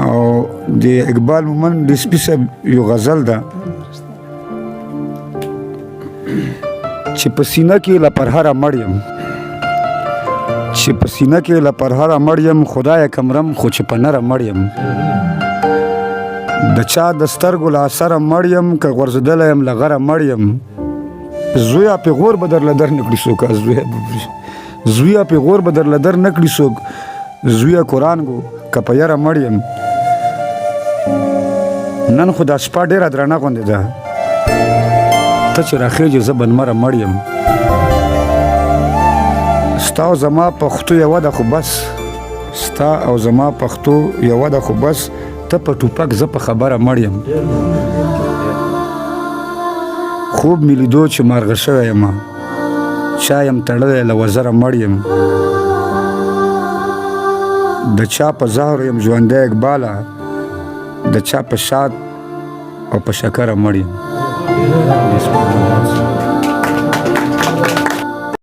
او د اقبال مومند ډسپي صاحب یو غزل ده چې په سینه کې له پرهره مړ یم چې په سینه کې له پرهره مړ یم خدایه کمرم خو چې په نره مړ یم د چا د سترګو له اثره مړ یم که غورځېدلی یم له غره مړ یم زویه پېغور به درله در نه کړي څوک زویه پېغور به درله در نه کړي څوک زویه قرآن ګو که په یره مړ یم نن خو دا شپه ډېره درنه غوندې ده ته چې راخېږې زه بنمره مړ یم ستا او زما پښتو یوه ده خو بس ستا او زما پښتو یوه ده خو بس ته په ټوپک زه په خبره مړ یم خوب مې لیدو چې مارغه شوی یم چا یم تړلی له وزره مړ یم د چا په زهرو یم ژوندی اقباله د چا په شات او په شکره مړ یم